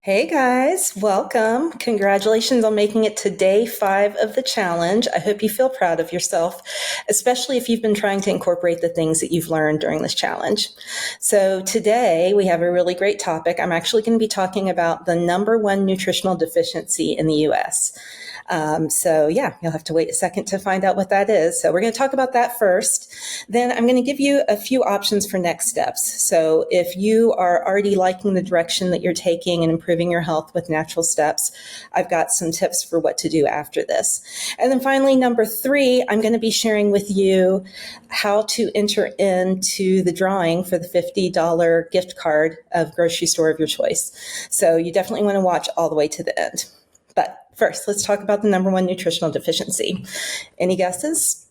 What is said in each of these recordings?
Hey guys, welcome. Congratulations on making it to day 5 of the challenge. I hope you feel proud of yourself, especially if you've been trying to incorporate the things that you've learned during this challenge. So today we have a really great topic. I'm actually going to be talking about the number one nutritional deficiency in the US. You'll have to wait a second to find out what that is. So we're going to talk about that first. Then I'm going to give you a few options for next steps. So if you are already liking the direction that you're taking and improving your health with natural steps, I've got some tips for what to do after this. And then finally, number 3, I'm going to be sharing with you how to enter into the drawing for the $50 gift card of grocery store of your choice. So you definitely want to watch all the way to the end. But first, let's talk about the number one nutritional deficiency. Any guesses?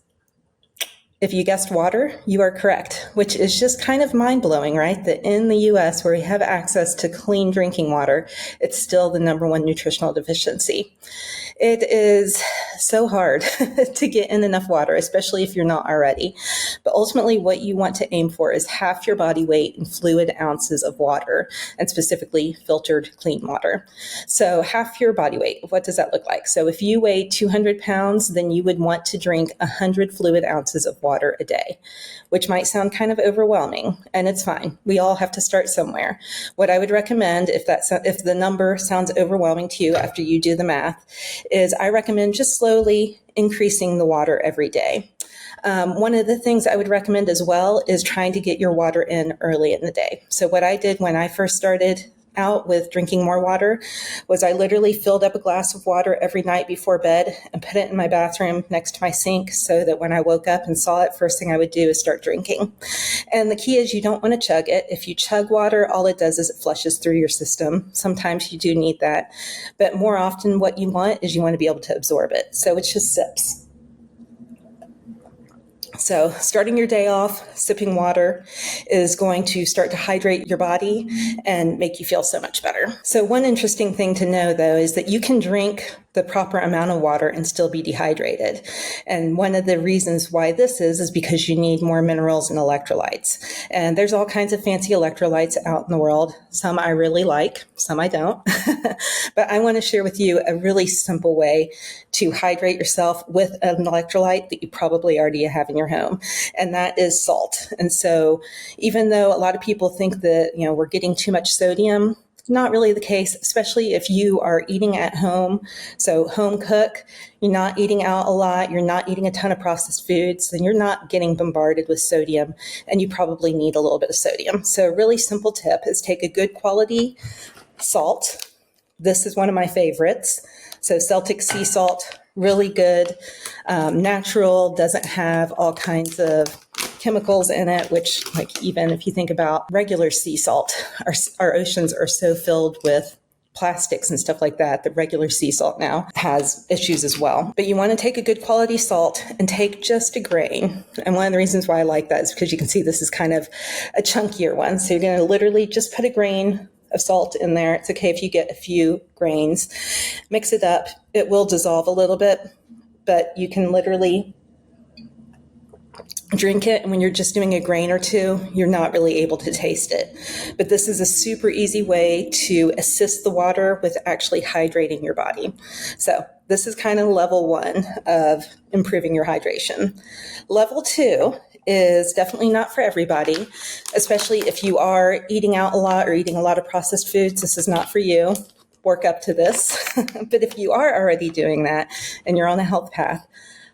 If you guessed water, you are correct, which is just kind of mind-blowing, right? That in the US, where we have access to clean drinking water, it's still the number one nutritional deficiency. It is so hard to get in enough water, especially if you're not already. But ultimately, what you want to aim for is half your body weight in fluid ounces of water, and specifically filtered clean water. So half your body weight, what does that look like? So if you weigh 200 pounds, then you would want to drink 100 fluid ounces of water a day, which might sound kind of overwhelming, and it's fine. We all have to start somewhere. What I would recommend, if the number sounds overwhelming to you after you do the math, is I recommend just slowly increasing the water every day. One of the things I would recommend as well is trying to get your water in early in the day. So what I did when I first started out with drinking more water was I literally filled up a glass of water every night before bed and put it in my bathroom next to my sink so that when I woke up and saw it, first thing I would do is start drinking. And the key is you don't want to chug it. If you chug water, all it does is it flushes through your system. Sometimes you do need that. But more often what you want is you want to be able to absorb it. So it's just sips. So starting your day off, sipping water is going to start to hydrate your body and make you feel so much better. So one interesting thing to know, though, is that you can drink the proper amount of water and still be dehydrated. And one of the reasons why this is because you need more minerals and electrolytes. And there's all kinds of fancy electrolytes out in the world. Some I really like, some I don't. But I want to share with you a really simple way to hydrate yourself with an electrolyte that you probably already have in your home, and that is salt. And so even though a lot of people think that, we're getting too much sodium, not really the case, especially if you are eating at home. So home cook, you're not eating out a lot, you're not eating a ton of processed foods, then you're not getting bombarded with sodium, and you probably need a little bit of sodium. So a really simple tip is take a good quality salt. This is one of my favorites. So Celtic sea salt, really good, natural, doesn't have all kinds of chemicals in it, which, like, even if you think about regular sea salt, our oceans are so filled with plastics and stuff like that. The regular sea salt now has issues as well. But you want to take a good quality salt and take just a grain. And one of the reasons why I like that is because you can see this is kind of a chunkier one. So you're going to literally just put a grain of salt in there. It's okay if you get a few grains. Mix it up. It will dissolve a little bit, but you can literally drink it, and when you're just doing a grain or two, you're not really able to taste it. But this is a super easy way to assist the water with actually hydrating your body. So this is kind of level 1 of improving your hydration. Level 2 is definitely not for everybody, especially if you are eating out a lot or eating a lot of processed foods. This is not for you. Work up to this. But if you are already doing that and you're on a health path,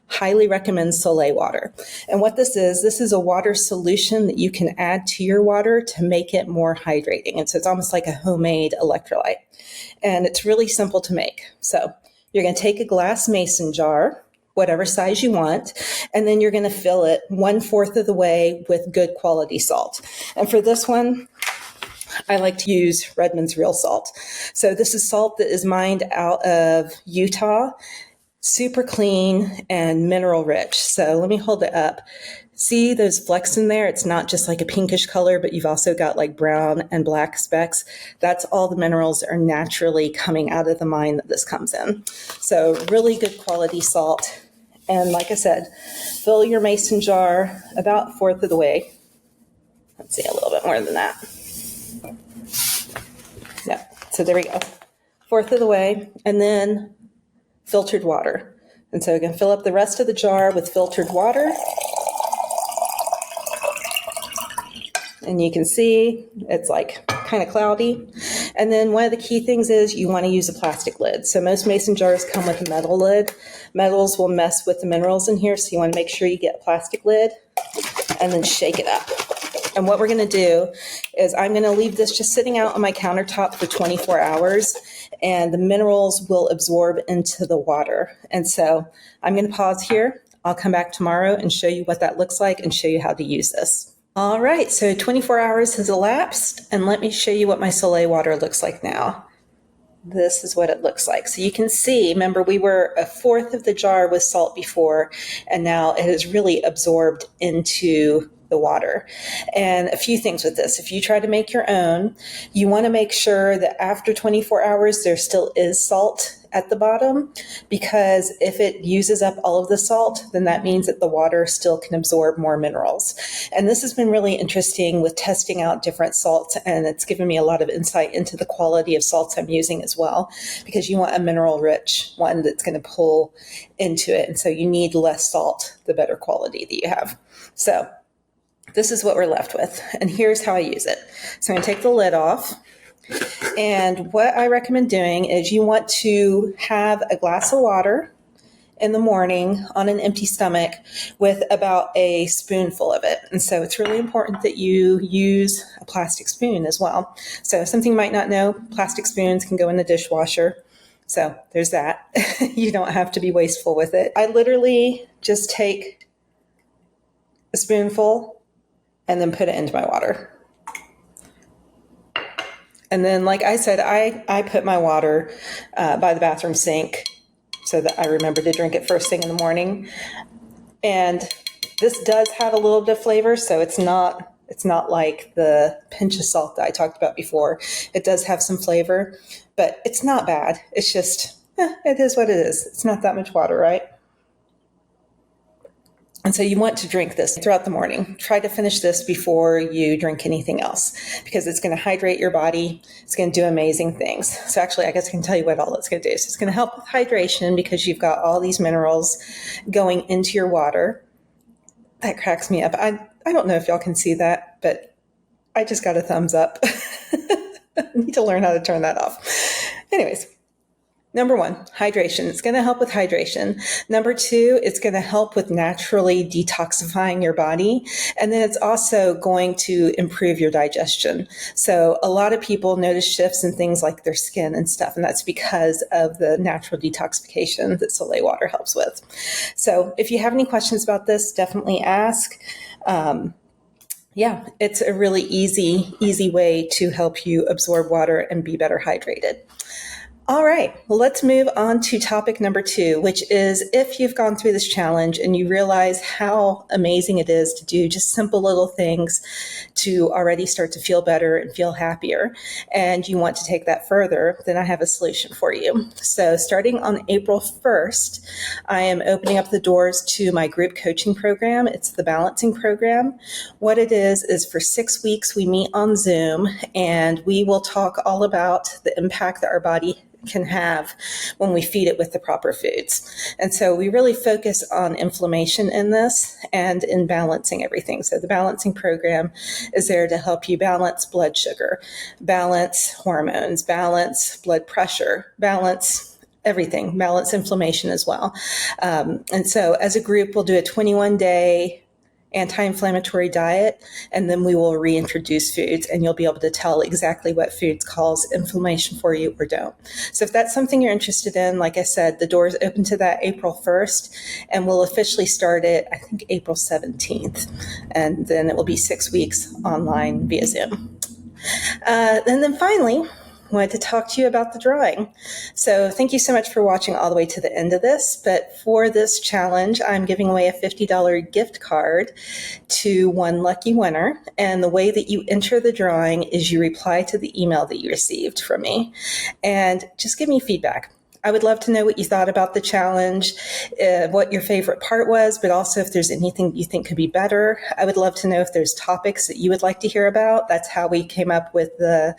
highly recommend Solé Water. And what this is a water solution that you can add to your water to make it more hydrating. And so it's almost like a homemade electrolyte. And it's really simple to make. So you're going to take a glass mason jar, whatever size you want, and then you're going to fill it 1/4 of the way with good quality salt. And for this one, I like to use Redmond's Real Salt. So this is salt that is mined out of Utah, super clean and mineral rich. So let me hold it up. See those flecks in there? It's not just like a pinkish color, but you've also got like brown and black specks. That's all the minerals that are naturally coming out of the mine that this comes in. So really good quality salt. And like I said, fill your mason jar about 1/4 of the way. Let's see, a little bit more than that. Yep. So there we go. Fourth of the way, and then filtered water. And so we're going to fill up the rest of the jar with filtered water. And you can see it's like kind of cloudy. And then one of the key things is you want to use a plastic lid. So most mason jars come with a metal lid. Metals will mess with the minerals in here, so you want to make sure you get a plastic lid and then shake it up. And what we're going to do is I'm going to leave this just sitting out on my countertop for 24 hours, and the minerals will absorb into the water. And so I'm going to pause here. I'll come back tomorrow and show you what that looks like and show you how to use this. All right, so 24 hours has elapsed, and let me show you what my Solé water looks like now. This is what it looks like. So you can see, remember, we were a fourth of the jar with salt before, and now it has really absorbed into the water. And a few things with this. If you try to make your own, you want to make sure that after 24 hours, there still is salt at the bottom, because if it uses up all of the salt, then that means that the water still can absorb more minerals. And this has been really interesting with testing out different salts, and it's given me a lot of insight into the quality of salts I'm using as well, because you want a mineral-rich one that's going to pull into it. And so you need less salt, the better quality that you have. So this is what we're left with, and here's how I use it. So I'm going to take the lid off. And what I recommend doing is you want to have a glass of water in the morning on an empty stomach with about a spoonful of it. And so it's really important that you use a plastic spoon as well. So something you might not know, plastic spoons can go in the dishwasher. So there's that. You don't have to be wasteful with it. I literally just take a spoonful and then put it into my water. And then, like I said, I put my water by the bathroom sink so that I remember to drink it first thing in the morning. And this does have a little bit of flavor, so it's not like the pinch of salt that I talked about before. It does have some flavor, but it's not bad. It's just, it is what it is. It's not that much water, right? And so you want to drink this throughout the morning. Try to finish this before you drink anything else, because it's going to hydrate your body. It's going to do amazing things. So actually, I guess I can tell you what all it's going to do. So it's going to help with hydration, because you've got all these minerals going into your water. That cracks me up. I don't know if y'all can see that, but I just got a thumbs up. I need to learn how to turn that off. Anyways. Number one, hydration. It's going to help with hydration. Number two, it's going to help with naturally detoxifying your body. And then it's also going to improve your digestion. So a lot of people notice shifts in things like their skin and stuff, and that's because of the natural detoxification that Solé water helps with. So if you have any questions about this, definitely ask. Yeah, it's a really easy way to help you absorb water and be better hydrated. All right, well, let's move on to topic number 2, which is if you've gone through this challenge and you realize how amazing it is to do just simple little things to already start to feel better and feel happier, and you want to take that further, then I have a solution for you. So starting on April 1st, I am opening up the doors to my group coaching program. It's the Rebalancing program. What it is for 6 weeks, we meet on Zoom, and we will talk all about the impact that our body can have when we feed it with the proper foods. And so we really focus on inflammation in this and in balancing everything. So the balancing program is there to help you balance blood sugar, balance hormones, balance blood pressure, balance everything, balance inflammation as well. And so as a group, we'll do a 21-day anti-inflammatory diet, and then we will reintroduce foods, and you'll be able to tell exactly what foods cause inflammation for you or don't. So if that's something you're interested in, like I said, the doors open to that April 1st, and we'll officially start it, I think, April 17th. And then it will be 6 weeks online via Zoom. And then finally, I wanted to talk to you about the drawing. So thank you so much for watching all the way to the end of this. But for this challenge, I'm giving away a $50 gift card to one lucky winner. And the way that you enter the drawing is you reply to the email that you received from me and just give me feedback. I would love to know what you thought about the challenge, what your favorite part was, but also if there's anything you think could be better. I would love to know if there's topics that you would like to hear about. That's how we came up with the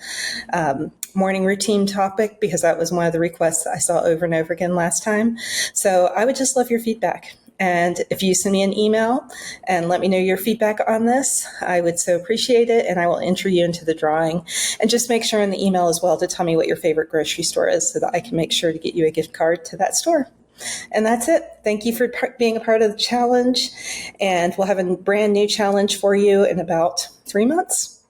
morning routine topic because that was one of the requests I saw over and over again last time. So I would just love your feedback. And if you send me an email and let me know your feedback on this, I would so appreciate it, and I will enter you into the drawing. And just make sure in the email as well to tell me what your favorite grocery store is so that I can make sure to get you a gift card to that store. And that's it. Thank you for being a part of the challenge, and we'll have a brand new challenge for you in about 3 months.